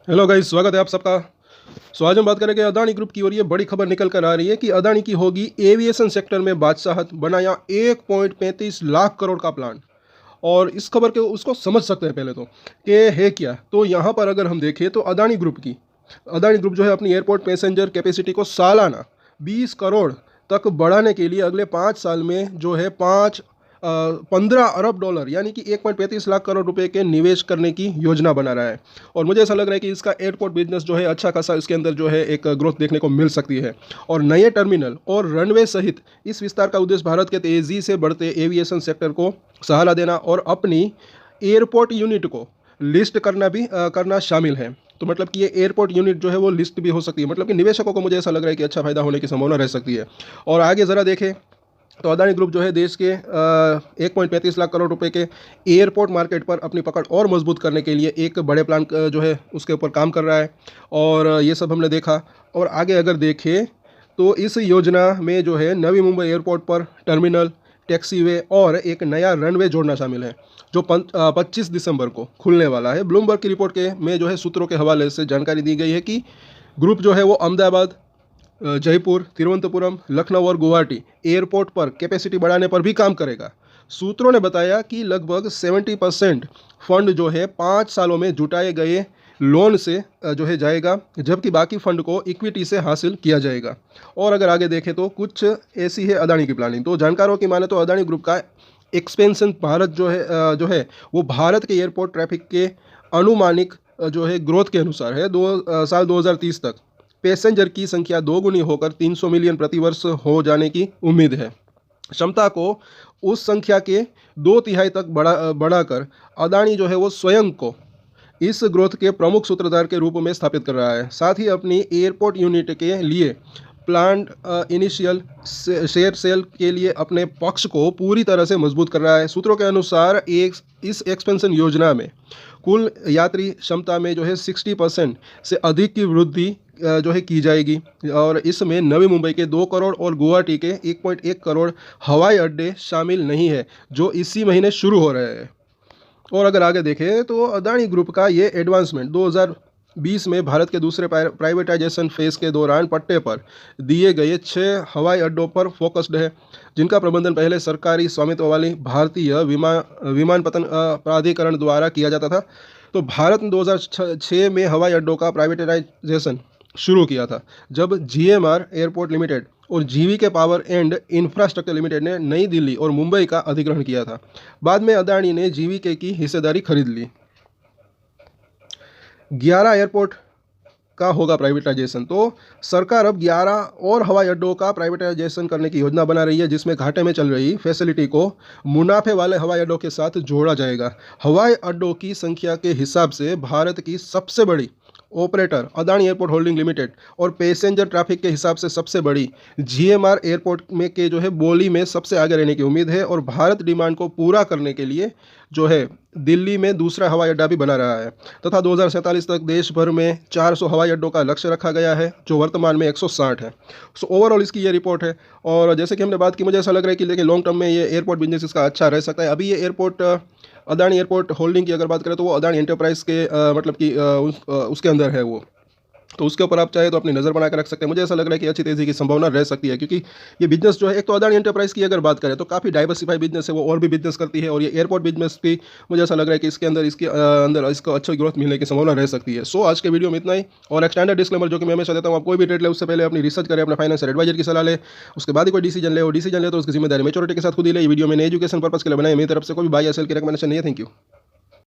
Hello guys, स्वागत है आप सबका। आज हम बात करेंगे अदानी ग्रुप की। और ये बड़ी खबर निकल कर आ रही है कि अदानी की होगी एविएशन सेक्टर में बादशाहत, बनाया 1.35 लाख करोड़ का प्लान। और इस खबर के उसको समझ सकते हैं पहले तो कि है क्या। तो यहाँ पर अगर हम देखें तो अदानी ग्रुप जो है अपनी एयरपोर्ट पैसेंजर कैपेसिटी को सालाना 20 करोड़ तक बढ़ाने के लिए अगले 5 साल में जो है 15 अरब डॉलर यानी कि 1.35 लाख करोड़ रुपए के निवेश करने की योजना बना रहा है। और मुझे ऐसा लग रहा है कि इसका एयरपोर्ट बिजनेस जो है अच्छा खासा इसके अंदर जो है एक ग्रोथ देखने को मिल सकती है। और नए टर्मिनल और रनवे सहित इस विस्तार का उद्देश्य भारत के तेजी से बढ़ते एविएशन सेक्टर को सहारा देना और अपनी एयरपोर्ट यूनिट को लिस्ट करना शामिल है। तो मतलब कि ये एयरपोर्ट यूनिट जो है वो लिस्ट भी हो सकती है। मतलब कि निवेशकों को मुझे ऐसा लग रहा है कि अच्छा फायदा होने की संभावना रह सकती है। और आगे ज़रा देखें तो अदानी ग्रुप जो है देश के 1.35 लाख करोड़ रुपए के एयरपोर्ट मार्केट पर अपनी पकड़ और मजबूत करने के लिए एक बड़े प्लान जो है उसके ऊपर काम कर रहा है। और ये सब हमने देखा। और आगे अगर देखें तो इस योजना में जो है नवी मुंबई एयरपोर्ट पर टर्मिनल, टैक्सीवे और एक नया रनवे जोड़ना शामिल है, जो 25 दिसंबर को खुलने वाला है। ब्लूमबर्ग की रिपोर्ट के में जो है सूत्रों के हवाले से जानकारी दी गई है कि ग्रुप जो है वो अहमदाबाद, जयपुर, तिरुवनंतपुरम, लखनऊ और गुवाहाटी एयरपोर्ट पर कैपेसिटी बढ़ाने पर भी काम करेगा। सूत्रों ने बताया कि लगभग 70% फंड जो है 5 सालों में जुटाए गए लोन से जो है जाएगा, जबकि बाकी फंड को इक्विटी से हासिल किया जाएगा। और अगर आगे देखें तो कुछ ऐसी है अदानी की प्लानिंग। तो जानकारों की माने तो अदानी ग्रुप का एक्सपेंशन भारत जो है वो भारत के एयरपोर्ट ट्रैफिक के अनुमानिक जो है ग्रोथ के अनुसार है। साल 2030 तक पैसेंजर की संख्या दोगुनी होकर 300 मिलियन प्रतिवर्ष हो जाने की उम्मीद है। क्षमता को उस संख्या के 2/3 तक बढ़ाकर अदानी जो है वो स्वयं को इस ग्रोथ के प्रमुख सूत्रधार के रूप में स्थापित कर रहा है। साथ ही अपनी एयरपोर्ट यूनिट के लिए प्लान्ड इनिशियल शेयर सेल के लिए अपने पक्ष को पूरी तरह से मजबूत कर रहा है। सूत्रों के अनुसार इस एक्सपेंशन योजना में कुल यात्री क्षमता में जो है 60% से अधिक की वृद्धि जो है की जाएगी। और इसमें नवी मुंबई के 2 करोड़ और गुवाहाटी के 1.1 करोड़ हवाई अड्डे शामिल नहीं है, जो इसी महीने शुरू हो रहे हैं। और अगर आगे देखें तो अदानी ग्रुप का ये एडवांसमेंट 2020 में भारत के दूसरे प्राइवेटाइजेशन फेज के दौरान पट्टे पर दिए गए 6 हवाई अड्डों पर फोकस्ड है, जिनका प्रबंधन पहले सरकारी स्वामित्व वाली भारतीय विमानपत्तन प्राधिकरण द्वारा किया जाता था। तो भारत ने 2006 में हवाई अड्डों का प्राइवेटाइजेशन शुरू किया था, जब जीएमआर एयरपोर्ट लिमिटेड और GVK power and infrastructure limited ने नई दिल्ली और मुंबई का अधिग्रहण किया था। बाद में अदानी ने जीवीके की हिस्सेदारी खरीद ली। 11 एयरपोर्ट का होगा प्राइवेटाइजेशन। तो सरकार अब 11 और हवाई अड्डों का प्राइवेटाइजेशन करने की योजना बना रही है, जिसमें घाटे में चल रही फैसिलिटी को मुनाफे वाले हवाई अड्डों के साथ जोड़ा जाएगा। हवाई अड्डों की संख्या के हिसाब से भारत की सबसे बड़ी operator Adani airport holding limited और पैसेंजर ट्रैफिक के हिसाब से सबसे बड़ी जीएमआर एयरपोर्ट में के जो है बोली में सबसे आगे रहने की उम्मीद है। और भारत डिमांड को पूरा करने के लिए जो है दिल्ली में दूसरा हवाई अड्डा भी बना रहा है, तथा 2047 तक देश भर में 400 हवाई अड्डों का लक्ष्य रखा गया है, जो वर्तमान में 160 है। सो ओवरऑल इसकी ये रिपोर्ट है। और जैसे कि हमने बात की, मुझे ऐसा लग रहा है कि लेकिन लॉन्ग टर्म में ये एयरपोर्ट बिजनेस इसका अच्छा रह सकता है। अभी ये एयरपोर्ट अदानी एयरपोर्ट होल्डिंग की अगर बात करें तो वो अदानी एंटरप्राइज के मतलब कि उसके अंदर है वो। तो उसके ऊपर आप चाहे तो अपनी नज़र बना कर रख सकते हैं। मुझे ऐसा लग रहा है कि अच्छी तेज़ी की संभावना रह सकती है, क्योंकि ये बिजनेस जो है, एक तो अदानी एंटरप्राइज की अगर बात करें तो काफ़ी डाइवर्सिफाई बिजनेस है, वो और भी बिजनेस करती है। और ये एयरपोर्ट बिजनेस भी मुझे ऐसा लग रहा है कि इसके अंदर इसको अच्छी ग्रोथ मिलने की संभावना रह सकती है। सो आज के वीडियो में इतना ही। और एक स्टैंडर्ड डिस्क्लेमर जो कि मैं हमेशा देता हूँ, आप कोई भी ट्रेड ले उससे पहले अपनी रिसर्च करें, अपने फाइनेंशियल एडवाइजर की सलाह ले, उसके बाद ही कोई डिसीजन ले। और डिसीजन ले तो उसकी जिम्मेदारी मेच्योरिटी के साथ खुद ही ले। वीडियो में एजुकेशन पर्पस के लिए बनाए, मेरी तरफ से कोई बाय या सेल की रिकमेंडेशन नहीं है। Thank you.